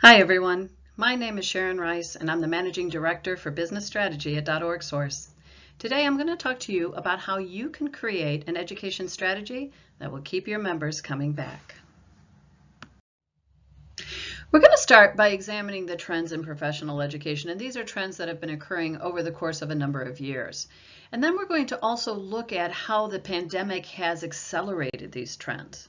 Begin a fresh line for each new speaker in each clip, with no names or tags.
Hi everyone, my name is Sharon Rice and I'm the Managing Director for Business Strategy at .org/Source. Today I'm going to talk to you about how you can create an education strategy that will keep your members coming back. We're going to start by examining the trends in professional education, and these are trends that have been occurring over the course of a number of years. And then we're going to also look at how the pandemic has accelerated these trends.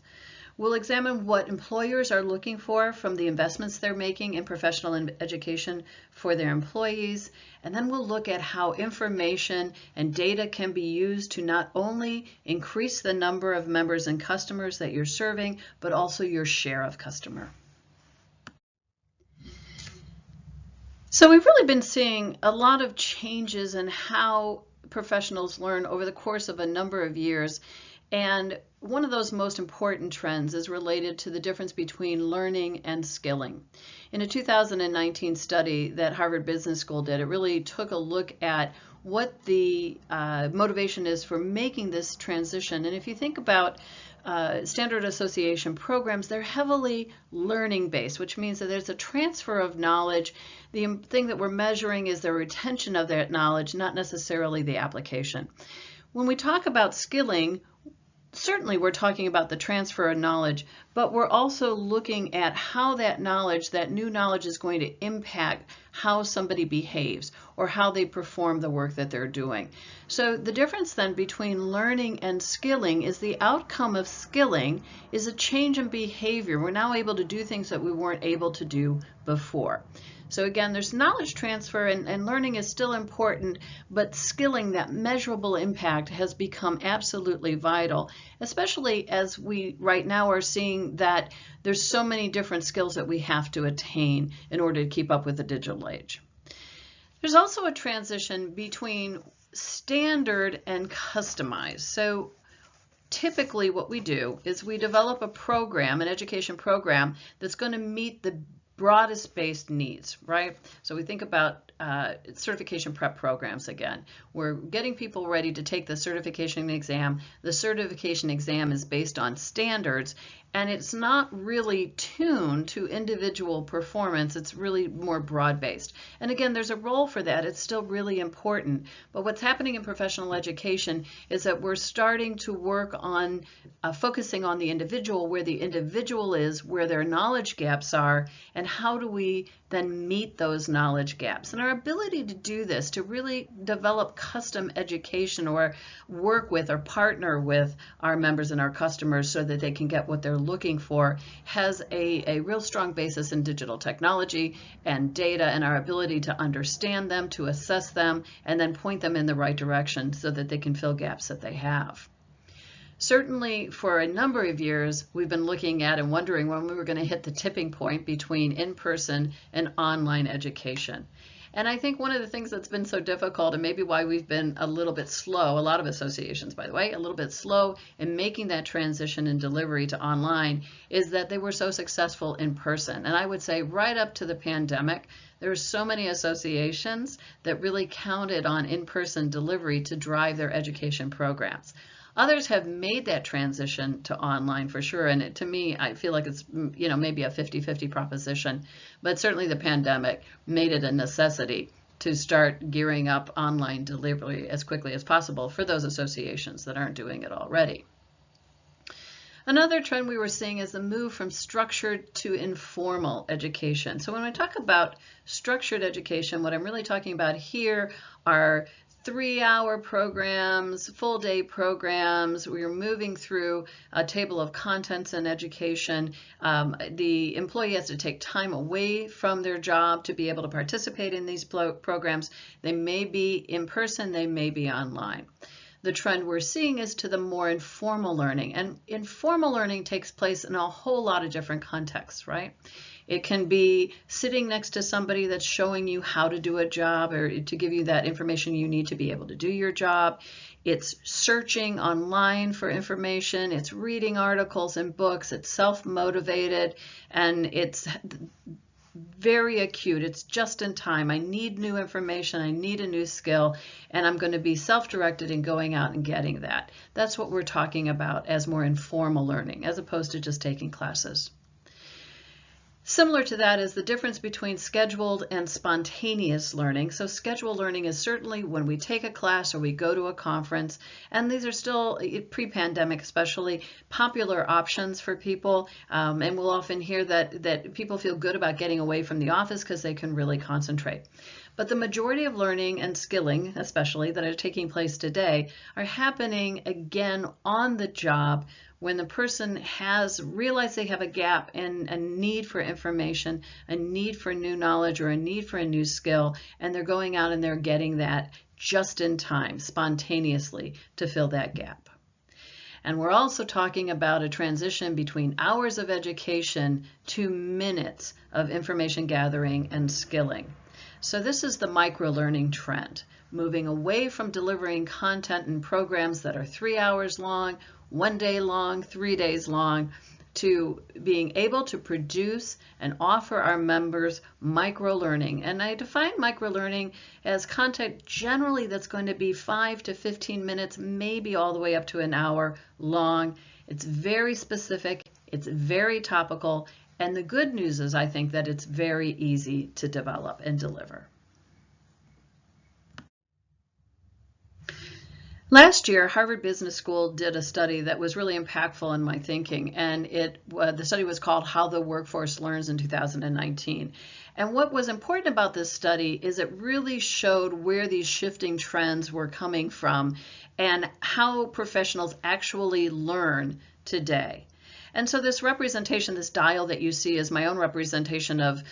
We'll examine what employers are looking for from the investments they're making in professional education for their employees, and then we'll look at how information and data can be used to not only increase the number of members and customers that you're serving, but also your share of customer. So we've really been seeing a lot of changes in how professionals learn over the course of a number of years. And one of those most important trends is related to the difference between learning and skilling. In a 2019 study that Harvard Business School did, it really took a look at what the motivation is for making this transition. And if you think about standard association programs, they're heavily learning based, which means that there's a transfer of knowledge. The thing that we're measuring is the retention of that knowledge, not necessarily the application. When we talk about skilling, certainly we're talking about the transfer of knowledge, but we're also looking at how that knowledge, that new knowledge, is going to impact how somebody behaves or how they perform the work that they're doing. So the difference then between learning and skilling is the outcome of skilling is a change in behavior. We're now able to do things that we weren't able to do before. So again, there's knowledge transfer and learning is still important, but skilling, that measurable impact, has become absolutely vital, especially as we right now are seeing that there's so many different skills that we have to attain in order to keep up with the digital age. There's also a transition between standard and customized. So typically what we do is we develop a program, an education program, that's going to meet the broadest based needs, right? So we think about certification prep programs again. We're getting people ready to take the certification exam. The certification exam is based on standards, and it's not really tuned to individual performance. It's really more broad-based. And again, there's a role for that. It's still really important. But what's happening in professional education is that we're starting to work on focusing on the individual, where the individual is, where their knowledge gaps are, and how do we then meet those knowledge gaps. And our ability to do this, to really develop custom education or work with or partner with our members and our customers so that they can get what they're looking for, has a real strong basis in digital technology and data and our ability to understand them, to assess them, and then point them in the right direction so that they can fill gaps that they have. Certainly for a number of years, we've been looking at and wondering when we were going to hit the tipping point between in-person and online education. And I think one of the things that's been so difficult, and maybe why we've been a little bit slow, a lot of associations, by the way, a little bit slow in making that transition and delivery to online, is that they were so successful in person. And I would say right up to the pandemic, there were so many associations that really counted on in-person delivery to drive their education programs. Others have made that transition to online for sure, and to me, I feel like it's maybe a 50-50 proposition, but certainly the pandemic made it a necessity to start gearing up online delivery as quickly as possible for those associations that aren't doing it already. Another trend we were seeing is the move from structured to informal education. So when I talk about structured education, what I'm really talking about here are 3-hour programs, full-day programs. We're moving through a table of contents in education. The employee has to take time away from their job to be able to participate in these programs. They may be in person, they may be online. The trend we're seeing is to the more informal learning, and informal learning takes place in a whole lot of different contexts, right? It can be sitting next to somebody that's showing you how to do a job or to give you that information you need to be able to do your job. It's searching online for information. It's reading articles and books. It's self-motivated, and it's very acute. It's just in time. I need new information. I need a new skill, and I'm going to be self-directed in going out and getting that. That's what we're talking about as more informal learning, as opposed to just taking classes. Similar to that is the difference between scheduled and spontaneous learning. So scheduled learning is certainly when we take a class or we go to a conference, and these are still, pre-pandemic especially, popular options for people. And we'll often hear that people feel good about getting away from the office because they can really concentrate. But the majority of learning and skilling, especially, that are taking place today are happening again on the job when the person has realized they have a gap and a need for information, a need for new knowledge, or a need for a new skill, and they're going out and they're getting that just in time, spontaneously, to fill that gap. And we're also talking about a transition between hours of education to minutes of information gathering and skilling. So this is the micro-learning trend, moving away from delivering content and programs that are 3 hours long, 1 day long, 3 days long, to being able to produce and offer our members micro-learning. And I define micro-learning as content generally that's going to be 5 to 15 minutes, maybe all the way up to an hour long. It's very specific, it's very topical, and the good news is, I think, that it's very easy to develop and deliver. Last year, Harvard Business School did a study that was really impactful in my thinking, and the study was called How the Workforce Learns in 2019. And what was important about this study is it really showed where these shifting trends were coming from and how professionals actually learn today. And so this representation, this dial that you see, is my own representation of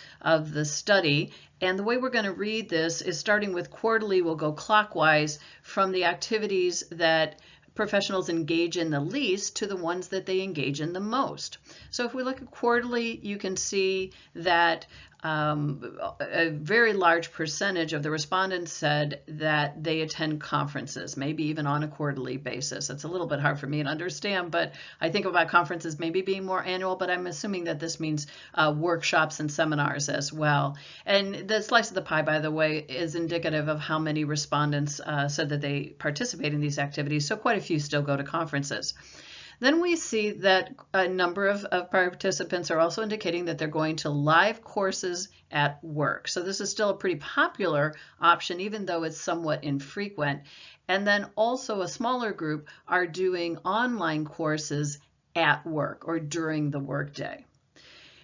the study. And the way we're going to read this is starting with quarterly. We'll go clockwise from the activities that professionals engage in the least to the ones that they engage in the most. So if we look at quarterly, you can see that a very large percentage of the respondents said that they attend conferences, maybe even on a quarterly basis. It's a little bit hard for me to understand, but I think about conferences maybe being more annual, but I'm assuming that this means workshops and seminars as well. And the slice of the pie, by the way, is indicative of how many respondents said that they participate in these activities, so quite a few still go to conferences. Then we see that a number of participants are also indicating that they're going to live courses at work. So this is still a pretty popular option, even though it's somewhat infrequent. And then also a smaller group are doing online courses at work or during the workday.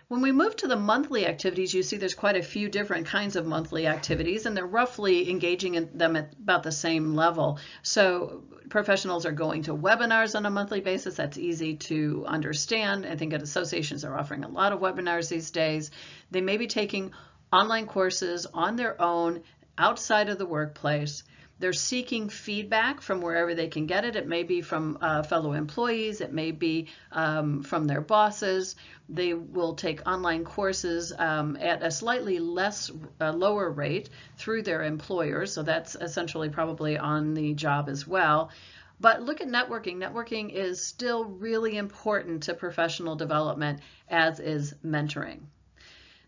When we move to the monthly activities, you see there's quite a few different kinds of monthly activities, and they're roughly engaging in them at about the same level. So professionals are going to webinars on a monthly basis. That's easy to understand. I think associations are offering a lot of webinars these days. They may be taking online courses on their own outside of the workplace. They're seeking feedback from wherever they can get it. It may be from fellow employees. It may be from their bosses. They will take online courses at a slightly lower rate through their employers. So that's essentially probably on the job as well. But look at networking. Networking is still really important to professional development, as is mentoring.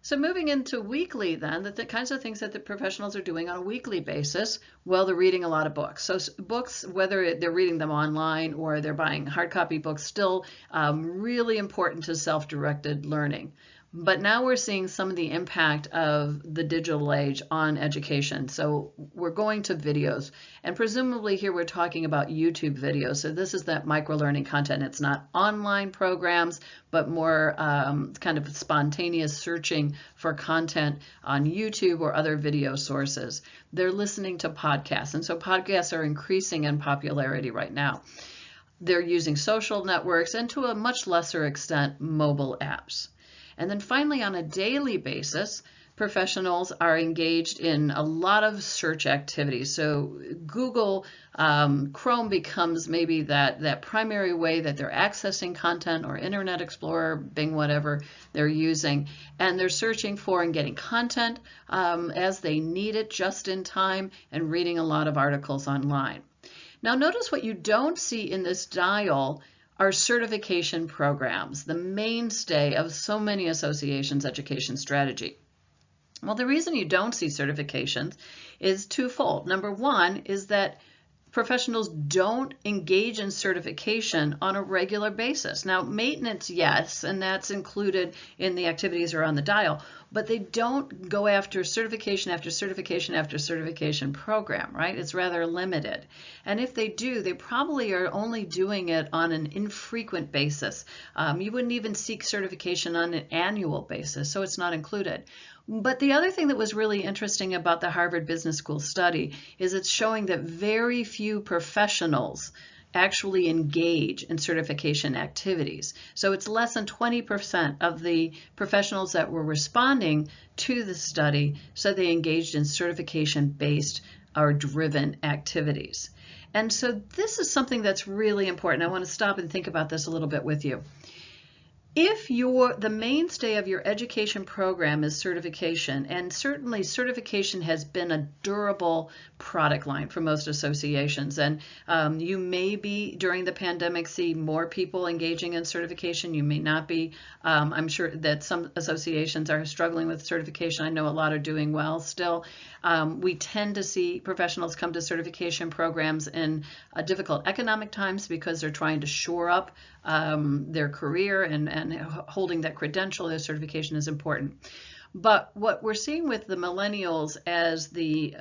So moving into weekly then, the kinds of things that the professionals are doing on a weekly basis, well, they're reading a lot of books. So books, whether they're reading them online or they're buying hard copy books, still really important to self-directed learning. But now we're seeing some of the impact of the digital age on education. So we're going to videos, and presumably here we're talking about YouTube videos. So this is that micro-learning content. It's not online programs, but more kind of spontaneous searching for content on YouTube or other video sources. They're listening to podcasts, and so podcasts are increasing in popularity right now. They're using social networks and, to a much lesser extent, mobile apps. And then finally, on a daily basis, professionals are engaged in a lot of search activities. So Google Chrome becomes maybe that primary way that they're accessing content, or Internet Explorer, Bing, whatever they're using. And they're searching for and getting content as they need it just in time, and reading a lot of articles online. Now notice what you don't see in this dial are certification programs, the mainstay of so many associations' education strategy. Well, the reason you don't see certifications is twofold. Number one is that professionals don't engage in certification on a regular basis. Now, maintenance, yes, and that's included in the activities or on the dial, but they don't go after certification after certification after certification program, right? It's rather limited. And if they do, they probably are only doing it on an infrequent basis. You wouldn't even seek certification on an annual basis, so it's not included. But the other thing that was really interesting about the Harvard Business School study is it's showing that very few professionals actually engage in certification activities. So it's less than 20% of the professionals that were responding to the study said they engaged in certification-based or driven activities. And so this is something that's really important. I want to stop and think about this a little bit with you. If the mainstay of your education program is certification, and certainly certification has been a durable product line for most associations, and you may be, during the pandemic, see more people engaging in certification. You may not be. I'm sure that some associations are struggling with certification. I know a lot are doing well still. We tend to see professionals come to certification programs in difficult economic times because they're trying to shore up their career, and holding that credential, their certification is important. But what we're seeing with the millennials as the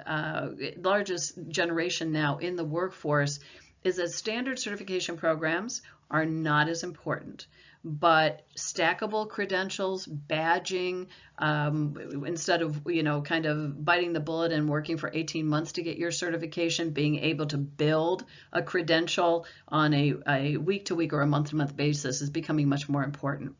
largest generation now in the workforce is that standard certification programs are not as important. But stackable credentials, badging, instead of, kind of biting the bullet and working for 18 months to get your certification, being able to build a credential on a week-to-week or a month-to-month basis is becoming much more important.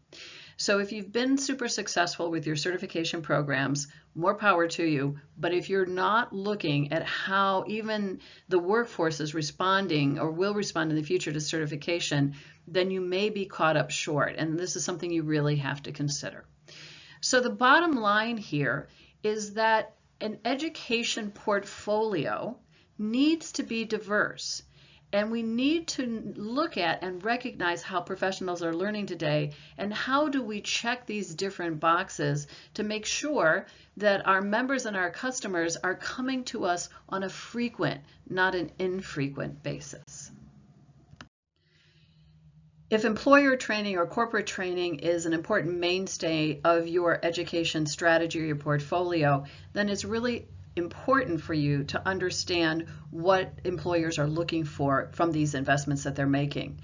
So if you've been super successful with your certification programs, more power to you. But if you're not looking at how even the workforce is responding or will respond in the future to certification, then you may be caught up short. And this is something you really have to consider. So the bottom line here is that an education portfolio needs to be diverse. And we need to look at and recognize how professionals are learning today, and how do we check these different boxes to make sure that our members and our customers are coming to us on a frequent, not an infrequent basis. If employer training or corporate training is an important mainstay of your education strategy or your portfolio, then it's really important for you to understand what employers are looking for from these investments that they're making.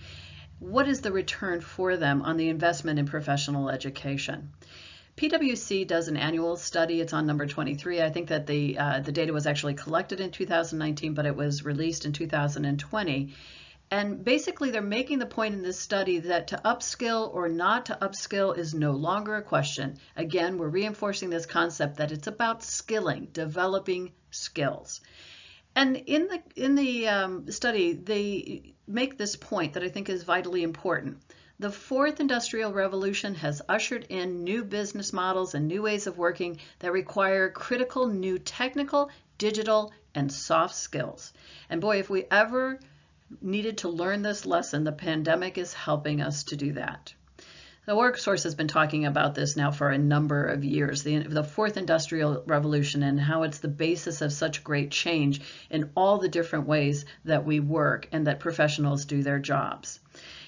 What is the return for them on the investment in professional education? PwC does an annual study. It's on number 23. I think that the data was actually collected in 2019, but it was released in 2020. And basically, they're making the point in this study that to upskill or not to upskill is no longer a question. Again, we're reinforcing this concept that it's about skilling, developing skills. And in the study, they make this point that I think is vitally important. The fourth industrial revolution has ushered in new business models and new ways of working that require critical new technical, digital, and soft skills. And boy, if we ever needed to learn this lesson, the pandemic is helping us to do that. The workforce has been talking about this now for a number of years, the fourth industrial revolution, and how it's the basis of such great change in all the different ways that we work and that professionals do their jobs.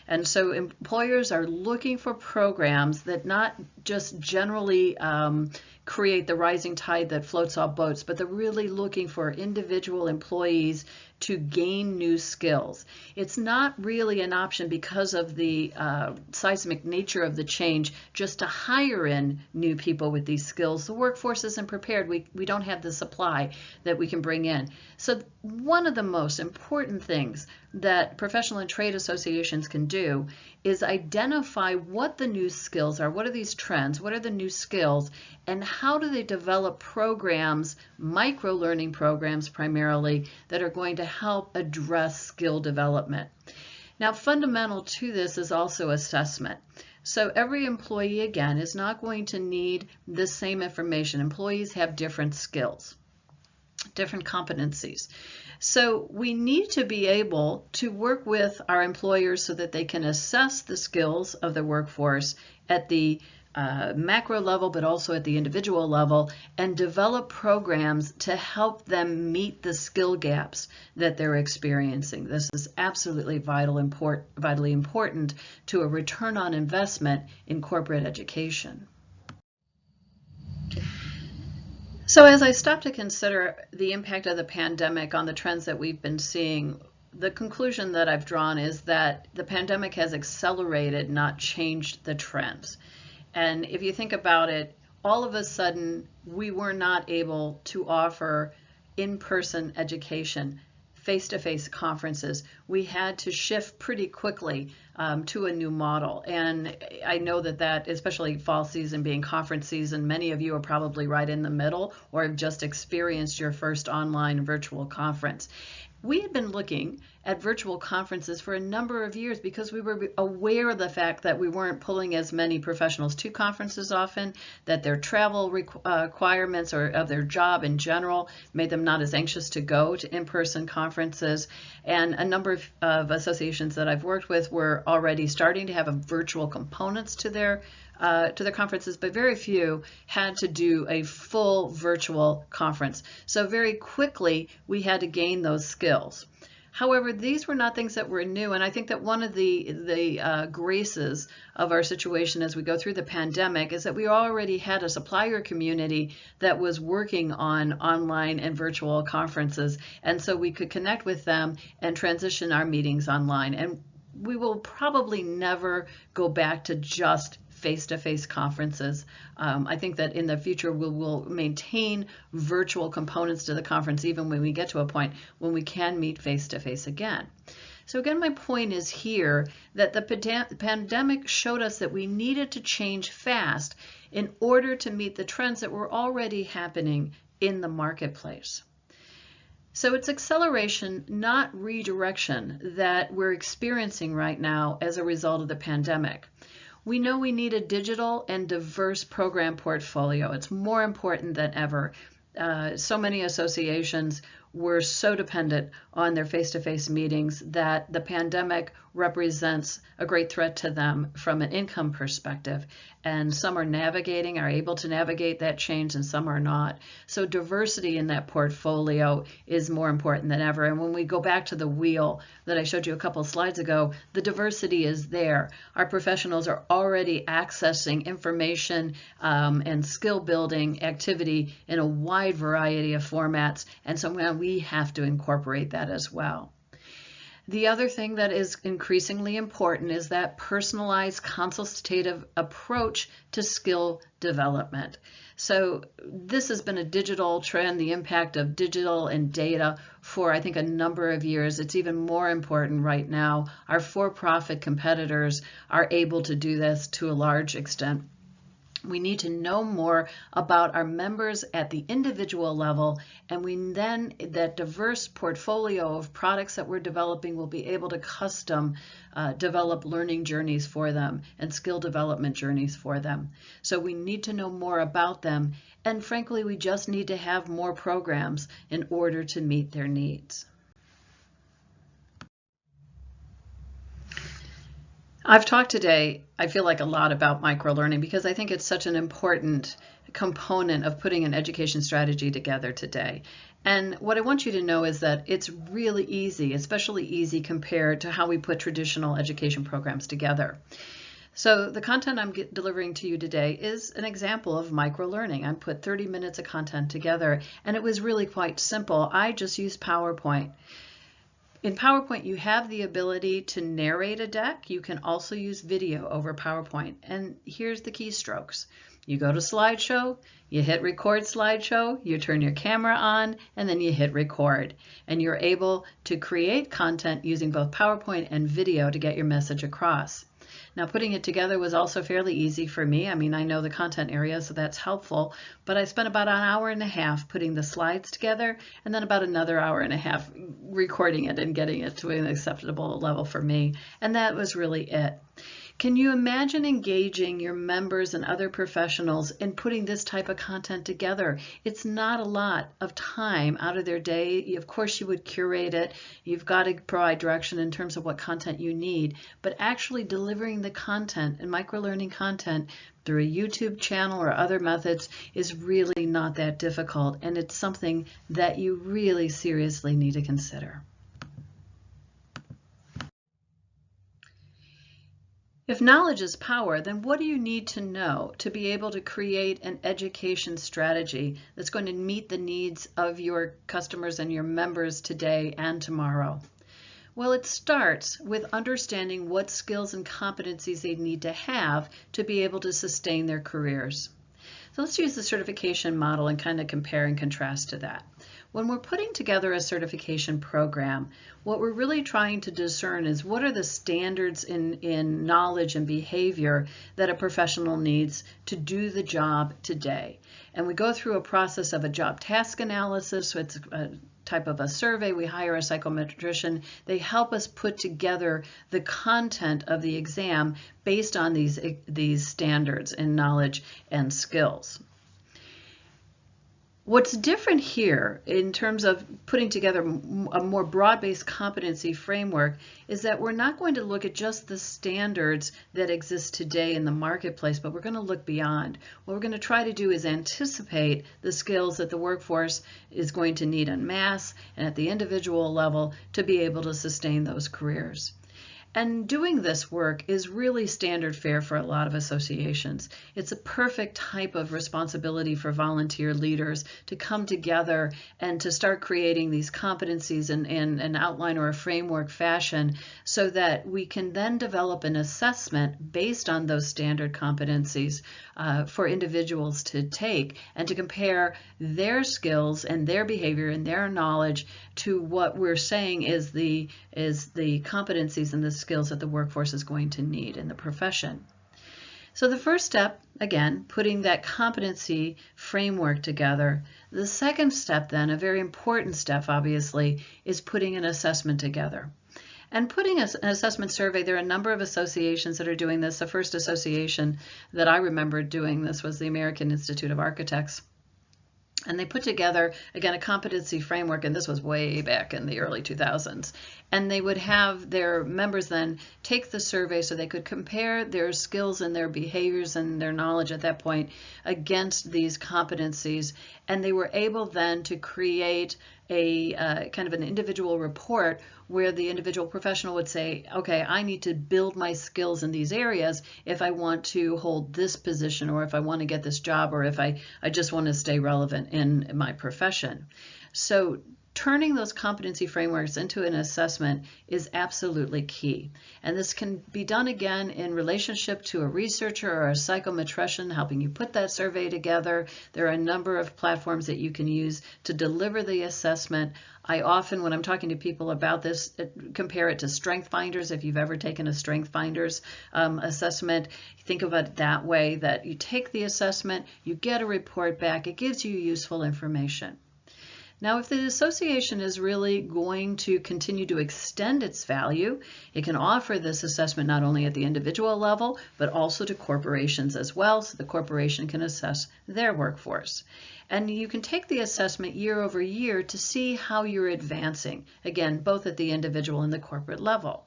And so employers are looking for programs that not just generally create the rising tide that floats all boats, but they're really looking for individual employees to gain new skills. It's not really an option because of the seismic nature of the change just to hire in new people with these skills. The workforce isn't prepared. We don't have the supply that we can bring in. So one of the most important things that professional and trade associations can do is identify what the new skills are, what are these trends, what are the new skills, and how do they develop programs, micro-learning programs primarily, that are going to help address skill development. Now, fundamental to this is also assessment. So every employee, again, is not going to need the same information. Employees have different skills, different competencies. So we need to be able to work with our employers so that they can assess the skills of the workforce at the macro level, but also at the individual level, and develop programs to help them meet the skill gaps that they're experiencing. This is absolutely vitally important to a return on investment in corporate education. So as I stop to consider the impact of the pandemic on the trends that we've been seeing, the conclusion that I've drawn is that the pandemic has accelerated, not changed the trends. And if you think about it, all of a sudden, we were not able to offer in-person education, face-to-face conferences. We had to shift pretty quickly to a new model. And I know that especially fall season being conference season, many of you are probably right in the middle or have just experienced your first online virtual conference. We had been looking at virtual conferences for a number of years because we were aware of the fact that we weren't pulling as many professionals to conferences often, that their travel requirements or of their job in general made them not as anxious to go to in-person conferences. And a number of associations that I've worked with were already starting to have a virtual components to their conferences, but very few had to do a full virtual conference. So very quickly, we had to gain those skills. However, these were not things that were new, and I think that one of the graces of our situation as we go through the pandemic is that we already had a supplier community that was working on online and virtual conferences, and so we could connect with them and transition our meetings online. And we will probably never go back to just face-to-face conferences. I think that in the future we will maintain virtual components to the conference even when we get to a point when we can meet face-to-face again. So again, my point is here that the pandemic showed us that we needed to change fast in order to meet the trends that were already happening in the marketplace. So it's acceleration, not redirection, that we're experiencing right now as a result of the pandemic. We know we need a digital and diverse program portfolio. It's more important than ever. So many associations were so dependent on their face-to-face meetings that the pandemic represents a great threat to them from an income perspective. And some are able to navigate that change, and some are not. So diversity in that portfolio is more important than ever. And when we go back to the wheel that I showed you a couple slides ago, the diversity is there. Our professionals are already accessing information and skill building activity in a wide variety of formats. And so we have to incorporate that as well. The other thing that is increasingly important is that personalized consultative approach to skill development. So this has been a digital trend, the impact of digital and data for, I think, a number of years. It's even more important right now. Our for-profit competitors are able to do this to a large extent. We need to know more about our members at the individual level, and that diverse portfolio of products that we're developing will be able to custom develop learning journeys for them and skill development journeys for them. So we need to know more about them, and frankly, we just need to have more programs in order to meet their needs. I've talked today, I feel like, a lot about microlearning because I think it's such an important component of putting an education strategy together today. And what I want you to know is that it's really easy, especially easy compared to how we put traditional education programs together. So the content I'm delivering to you today is an example of microlearning. I put 30 minutes of content together, and it was really quite simple. I just used PowerPoint. In PowerPoint, you have the ability to narrate a deck. You can also use video over PowerPoint. And here's the keystrokes. You go to slideshow, you hit record slideshow, you turn your camera on, and then you hit record. And you're able to create content using both PowerPoint and video to get your message across. Now, putting it together was also fairly easy for me. I mean, I know the content area, so that's helpful, but I spent about an hour and a half putting the slides together and then about another hour and a half recording it and getting it to an acceptable level for me. And that was really it. Can you imagine engaging your members and other professionals in putting this type of content together? It's not a lot of time out of their day. Of course, you would curate it. You've got to provide direction in terms of what content you need, but actually delivering the content and microlearning content through a YouTube channel or other methods is really not that difficult, and it's something that you really seriously need to consider. If knowledge is power, then what do you need to know to be able to create an education strategy that's going to meet the needs of your customers and your members today and tomorrow? Well, it starts with understanding what skills and competencies they need to have to be able to sustain their careers. So let's use the certification model and kind of compare and contrast to that. When we're putting together a certification program, what we're really trying to discern is what are the standards in knowledge and behavior that a professional needs to do the job today. And we go through a process of a job task analysis. So it's a type of a survey. We hire a psychometrician. They help us put together the content of the exam based on these standards in knowledge and skills. What's different here in terms of putting together a more broad-based competency framework is that we're not going to look at just the standards that exist today in the marketplace, but we're going to look beyond. What we're going to try to do is anticipate the skills that the workforce is going to need en masse and at the individual level to be able to sustain those careers. And doing this work is really standard fare for a lot of associations. It's a perfect type of responsibility for volunteer leaders to come together and to start creating these competencies in an outline or a framework fashion so that we can then develop an assessment based on those standard competencies for individuals to take and to compare their skills and their behavior and their knowledge to what we're saying is the competencies and the skills that the workforce is going to need in the profession. So the first step, again, putting that competency framework together. The second step then, a very important step obviously, is putting an assessment together. And putting an assessment survey, there are a number of associations that are doing this. The first association that I remember doing this was the American Institute of Architects. And they put together, again, a competency framework, and this was way back in the early 2000s. And they would have their members then take the survey so they could compare their skills and their behaviors and their knowledge at that point against these competencies. And they were able then to create a kind of an individual report where the individual professional would say, okay, I need to build my skills in these areas if I want to hold this position, or if I want to get this job, or if I just want to stay relevant in my profession. So turning those competency frameworks into an assessment is absolutely key. And this can be done again in relationship to a researcher or a psychometrician helping you put that survey together. There are a number of platforms that you can use to deliver the assessment. I often, when I'm talking to people about this, compare it to Strength Finders. If you've ever taken a Strength Finders assessment, think about it that way, that you take the assessment, you get a report back, it gives you useful information. Now, if the association is really going to continue to extend its value, it can offer this assessment not only at the individual level, but also to corporations as well, so the corporation can assess their workforce. And you can take the assessment year over year to see how you're advancing, again, both at the individual and the corporate level.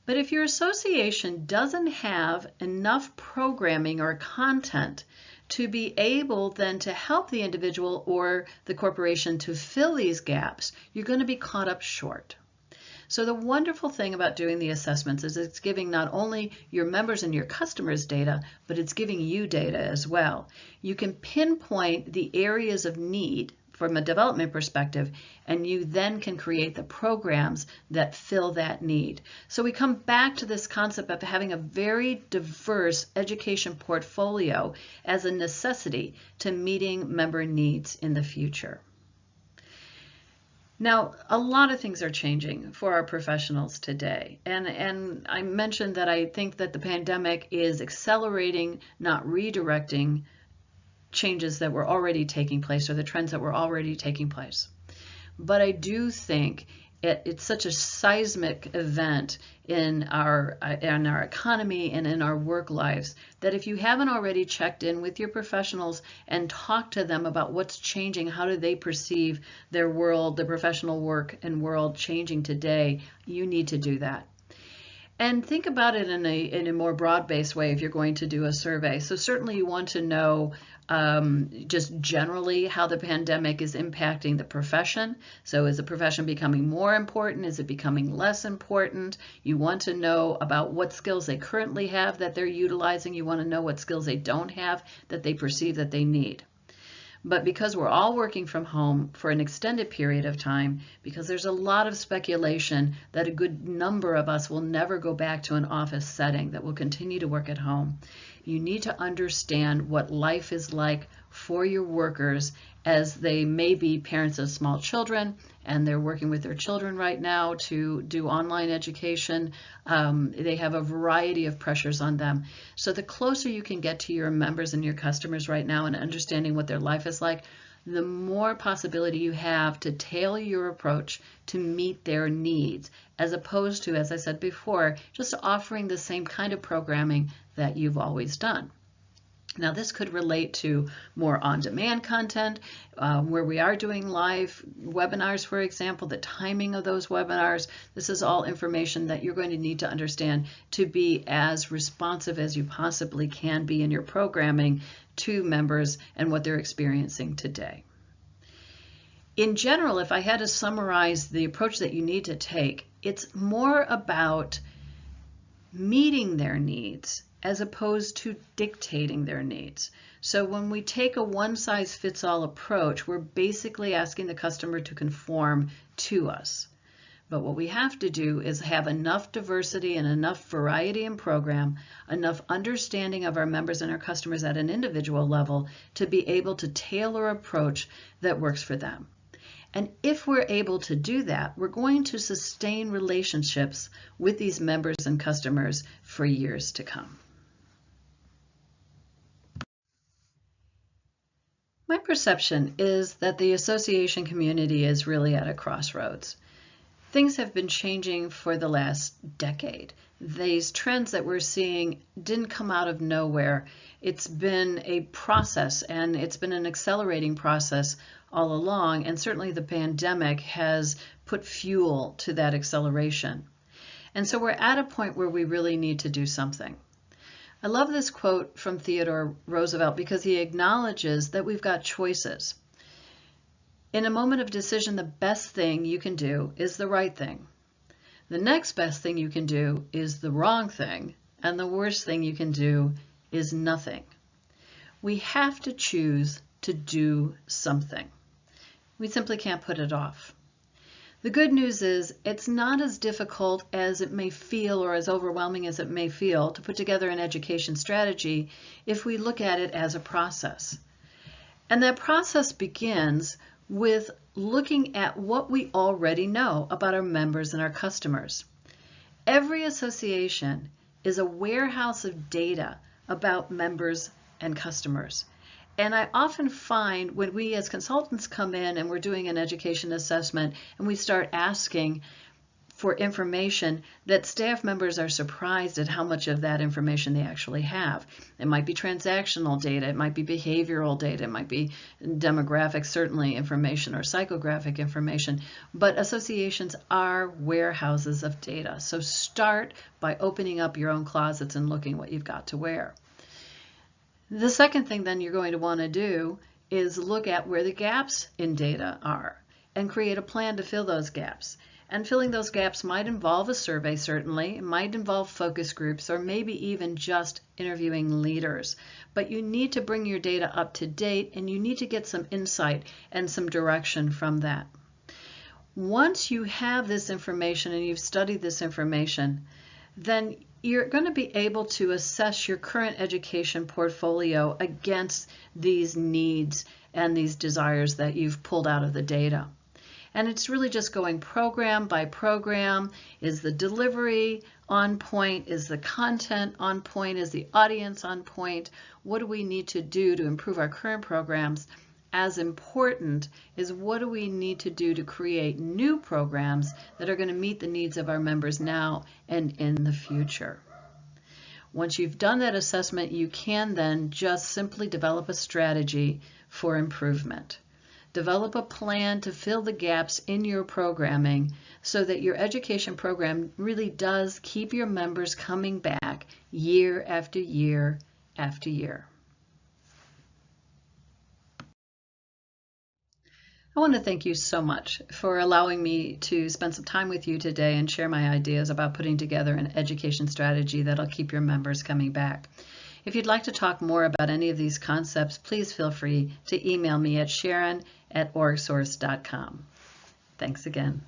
But if your association doesn't have enough programming or content to be able then to help the individual or the corporation to fill these gaps, you're going to be caught up short. So the wonderful thing about doing the assessments is it's giving not only your members and your customers data, but it's giving you data as well. You can pinpoint the areas of need from a development perspective, and you then can create the programs that fill that need. So we come back to this concept of having a very diverse education portfolio as a necessity to meeting member needs in the future. Now, a lot of things are changing for our professionals today. And I mentioned that I think that the pandemic is accelerating, not redirecting, changes that were already taking place or the trends that were already taking place. But I do think It's such a seismic event in our economy and in our work lives that if you haven't already checked in with your professionals and talked to them about what's changing, how do they perceive their world, the professional work and world changing today, you need to do that. And think about it in a more broad-based way if you're going to do a survey. So certainly you want to know just generally how the pandemic is impacting the profession. So is the profession becoming more important? Is it becoming less important? You want to know about what skills they currently have that they're utilizing. You want to know what skills they don't have that they perceive that they need. But because we're all working from home for an extended period of time, because there's a lot of speculation that a good number of us will never go back to an office setting, that will continue to work at home, you need to understand what life is like for your workers as they may be parents of small children and they're working with their children right now to do online education. They have a variety of pressures on them. So the closer you can get to your members and your customers right now and understanding what their life is like, the more possibility you have to tailor your approach to meet their needs, as opposed to, as I said before, just offering the same kind of programming that you've always done. Now, this could relate to more on-demand content, where we are doing live webinars, for example, the timing of those webinars. This is all information that you're going to need to understand to be as responsive as you possibly can be in your programming to members and what they're experiencing today. In general, if I had to summarize the approach that you need to take, it's more about meeting their needs as opposed to dictating their needs. So when we take a one-size-fits-all approach, we're basically asking the customer to conform to us. But what we have to do is have enough diversity and enough variety in program, enough understanding of our members and our customers at an individual level to be able to tailor an approach that works for them. And if we're able to do that, we're going to sustain relationships with these members and customers for years to come. My perception is that the association community is really at a crossroads. Things have been changing for the last decade. These trends that we're seeing didn't come out of nowhere. It's been a process, and it's been an accelerating process all along, and certainly the pandemic has put fuel to that acceleration. And so we're at a point where we really need to do something. I love this quote from Theodore Roosevelt because he acknowledges that we've got choices. In a moment of decision, the best thing you can do is the right thing. The next best thing you can do is the wrong thing, and the worst thing you can do is nothing. We have to choose to do something. We simply can't put it off. The good news is it's not as difficult as it may feel or as overwhelming as it may feel to put together an education strategy if we look at it as a process. And that process begins with looking at what we already know about our members and our customers. Every association is a warehouse of data about members and customers. And I often find when we as consultants come in and we're doing an education assessment and we start asking for information, that staff members are surprised at how much of that information they actually have. It might be transactional data, it might be behavioral data, it might be demographic, certainly information, or psychographic information, but associations are warehouses of data. So start by opening up your own closets and looking what you've got to wear. The second thing then you're going to want to do is look at where the gaps in data are and create a plan to fill those gaps. And filling those gaps might involve a survey, certainly. It might involve focus groups or maybe even just interviewing leaders. But you need to bring your data up to date and you need to get some insight and some direction from that. Once you have this information and you've studied this information, then you're going to be able to assess your current education portfolio against these needs and these desires that you've pulled out of the data. And it's really just going program by program. Is the delivery on point? Is the content on point? Is the audience on point? What do we need to do to improve our current programs? as important is what do we need to do to create new programs that are going to meet the needs of our members now and in the future. Once you've done that assessment, you can then just simply develop a strategy for improvement. Develop a plan to fill the gaps in your programming so that your education program really does keep your members coming back year after year after year. I want to thank you so much for allowing me to spend some time with you today and share my ideas about putting together an education strategy that'll keep your members coming back. If you'd like to talk more about any of these concepts, please feel free to email me at sharon@orgsource.com. Thanks again.